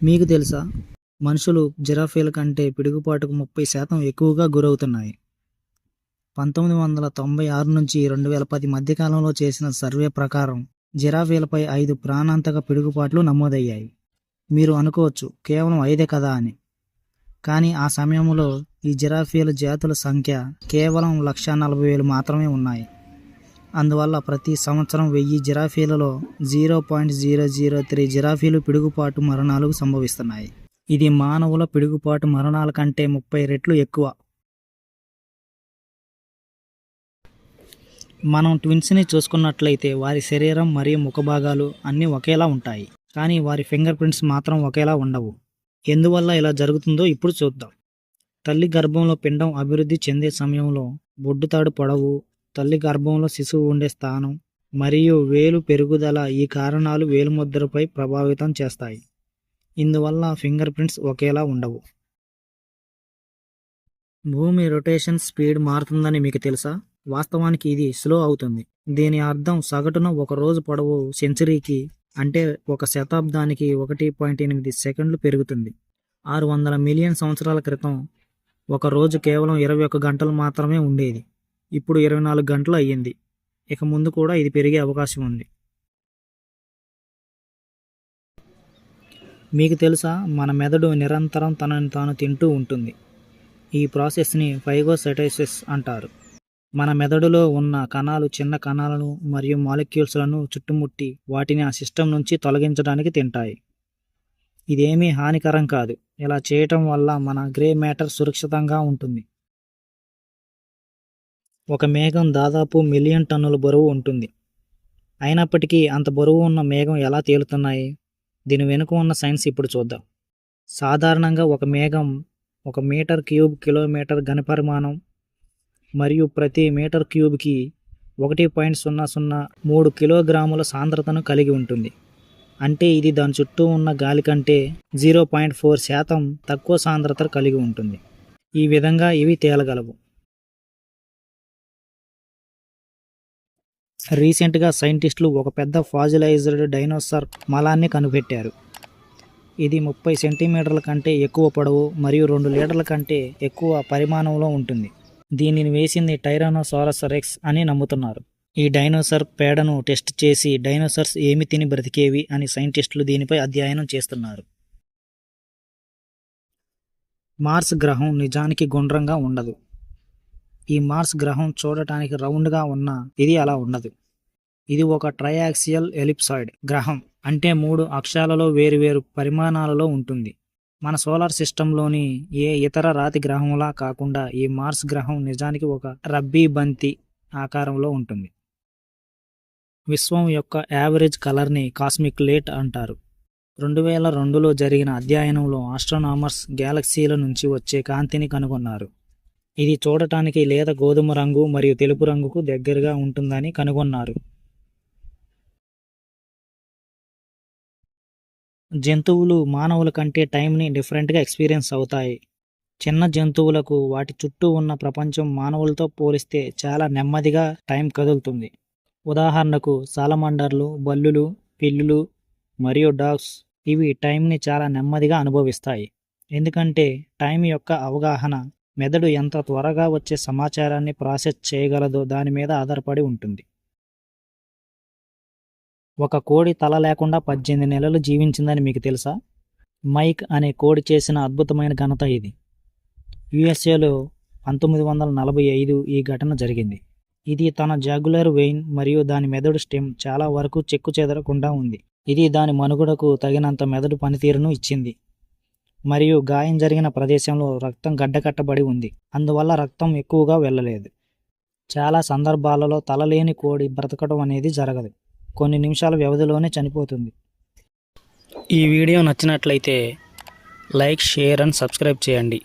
మీకు తెలుసా? మనుషులు జిరాఫీల కంటే పిడుగుపాటుకు 30% ఎక్కువగా గురవుతున్నాయి. 1996 నుంచి 2010 మధ్యకాలంలో చేసిన సర్వే ప్రకారం జిరాఫీలపై 5 ప్రాణాంతక పిడుగుపాట్లు నమోదయ్యాయి. మీరు అనుకోవచ్చు కేవలం 5 కదా అని. కానీ ఆ సమయంలో ఈ జిరాఫీల జాతుల సంఖ్య కేవలం 140,000 మాత్రమే ఉన్నాయి. అందువల్ల ప్రతి సంవత్సరం 1000 జిరాఫీలలో 0.003 జిరాఫీలు పిడుగుపాటు మరణాలకు సంభవిస్తున్నాయి. ఇది మానవుల పిడుగుపాటు మరణాల కంటే 30 రెట్లు ఎక్కువ. మనం ట్విన్స్ని చూసుకున్నట్లయితే వారి శరీరం మరియు ముఖభాగాలు అన్నీ ఒకేలా ఉంటాయి. కానీ వారి ఫింగర్ ప్రింట్స్ మాత్రం ఒకేలా ఉండవు. ఎందువల్ల ఇలా జరుగుతుందో ఇప్పుడు చూద్దాం. తల్లి గర్భంలో పిండం అభివృద్ధి చెందే సమయంలో బొడ్డుతాడు పొడవు, తల్లి గర్భంలో శిశువు ఉండే స్థానం మరియు వేలు పెరుగుదల ఈ కారణాలు వేలుముద్రపై ప్రభావితం చేస్తాయి. ఇందువల్ల ఫింగర్ ప్రింట్స్ ఒకేలా ఉండవు. భూమి రొటేషన్ స్పీడ్ మారుతుందని మీకు తెలుసా? వాస్తవానికి ఇది స్లో అవుతుంది. దీని అర్థం సగటున ఒక రోజు పొడవు సెంచరీకి అంటే ఒక శతాబ్దానికి 1.8 సెకండ్లు పెరుగుతుంది. 600 మిలియన్ సంవత్సరాల క్రితం ఒక రోజు కేవలం 21 గంటలు మాత్రమే ఉండేది. ఇప్పుడు 24 గంటలు అయ్యింది. ఇక ముందు కూడా ఇది పెరిగే అవకాశం ఉంది. మీకు తెలుసా? మన మెదడు నిరంతరం తనని తాను తింటూ ఉంటుంది. ఈ ప్రాసెస్ని ఫైగోసైటోసిస్ అంటారు. మన మెదడులో ఉన్న కణాలు చిన్న కణాలను మరియు మాలిక్యూల్స్లను చుట్టుముట్టి వాటిని ఆ సిస్టమ్ నుంచి తొలగించడానికి తింటాయి. ఇదేమీ హానికరం కాదు. ఇలా చేయటం వల్ల మన గ్రే మ్యాటర్ సురక్షితంగా ఉంటుంది. ఒక మేఘం దాదాపు 1 మిలియన్ టన్నుల బరువు ఉంటుంది. అయినప్పటికీ అంత బరువు ఉన్న మేఘం ఎలా తేలుతున్నాయి? దీని వెనుక ఉన్న సైన్స్ ఇప్పుడు చూద్దాం. సాధారణంగా ఒక మేఘం 1 మీటర్ క్యూబ్ కిలోమీటర్ ఘనపరిమాణం మరియు ప్రతి మీటర్ క్యూబ్కి 1.003 కిలోగ్రాముల సాంద్రతను కలిగి ఉంటుంది. అంటే ఇది దాని చుట్టూ ఉన్న గాలి కంటే 0.4% తక్కువ సాంద్రత కలిగి ఉంటుంది. ఈ విధంగా ఇవి తేలగలవు. రీసెంట్గా సైంటిస్టులు ఒక పెద్ద ఫాజిలైజ్డ్ డైనోసార్ మలాన్ని కనిపెట్టారు. ఇది 30 సెంటీమీటర్ల కంటే ఎక్కువ పొడవు మరియు 2 లీటర్ల కంటే ఎక్కువ పరిమాణంలో ఉంటుంది. దీనిని వేసింది టైరానోసారస్ రెక్స్ అని నమ్ముతున్నారు. ఈ డైనోసార్ పేడను టెస్ట్ చేసి డైనోసార్స్ ఏమి తిని బ్రతికేవి అని సైంటిస్టులు దీనిపై అధ్యయనం చేస్తున్నారు. మార్స్ గ్రహం నిజానికి గుండ్రంగా ఉండదు. ఈ మార్స్ గ్రహం చూడటానికి రౌండ్గా ఉన్నా ఇది అలా ఉండదు. ఇది ఒక ట్రయాక్సియల్ ఎలిప్సాయిడ్ గ్రహం, అంటే 3 అక్షాలలో వేరువేరు పరిమాణాలలో ఉంటుంది. మన సోలార్ సిస్టంలోని ఏ ఇతర రాతి గ్రహంలా కాకుండా ఈ మార్స్ గ్రహం నిజానికి ఒక రబ్బీ బంతి ఆకారంలో ఉంటుంది. విశ్వం యొక్క యావరేజ్ కలర్ని కాస్మిక్ లైట్ అంటారు. 2002లో జరిగిన అధ్యయనంలో ఆస్ట్రోనామర్స్ గ్యాలక్సీల నుంచి వచ్చే కాంతిని కనుగొన్నారు. ఇది చూడటానికి లేత గోధుమ రంగు మరియు తెలుపు రంగుకు దగ్గరగా ఉంటుందని కనుగొన్నారు. జంతువులు మానవుల కంటే టైంని డిఫరెంట్గా ఎక్స్పీరియన్స్ అవుతాయి. చిన్న జంతువులకు వాటి చుట్టూ ఉన్న ప్రపంచం మానవులతో పోలిస్తే చాలా నెమ్మదిగా టైం కదులుతుంది. ఉదాహరణకు సాలమాండర్లు, బల్లులు, పిల్లులు మరియు డాగ్స్ ఇవి టైంని చాలా నెమ్మదిగా అనుభవిస్తాయి. ఎందుకంటే టైం యొక్క అవగాహన మెదడు ఎంత త్వరగా వచ్చే సమాచారాన్ని ప్రాసెస్ చేయగలదో దాని మీద ఆధారపడి ఉంటుంది. ఒక కోడి తల లేకుండా 18 నెలలు జీవించిందని మీకు తెలుసా? మైక్ అనే కోడి చేసిన అద్భుతమైన ఘనత ఇది. యుఎస్ఏలో 1945 ఈ ఘటన జరిగింది. ఇది తన జాగులర్ వెయిన్ మరియు దాని మెదడు స్టెమ్ చాలా వరకు చెక్కు చెదరకుండా ఉంది. ఇది దాని మనుగడకు తగినంత మెదడు పనితీరును ఇచ్చింది మరియు గాయం జరిగిన ప్రదేశంలో రక్తం గడ్డకట్టబడి ఉంది. అందువల్ల రక్తం ఎక్కువగా వెళ్ళలేదు. చాలా సందర్భాలలో తలలేని కోడి బ్రతకడం అనేది జరగదు. కొన్ని నిమిషాల వ్యవధిలోనే చనిపోతుంది. ఈ వీడియో నచ్చినట్లయితే లైక్, షేర్ అండ్ సబ్స్క్రైబ్ చేయండి.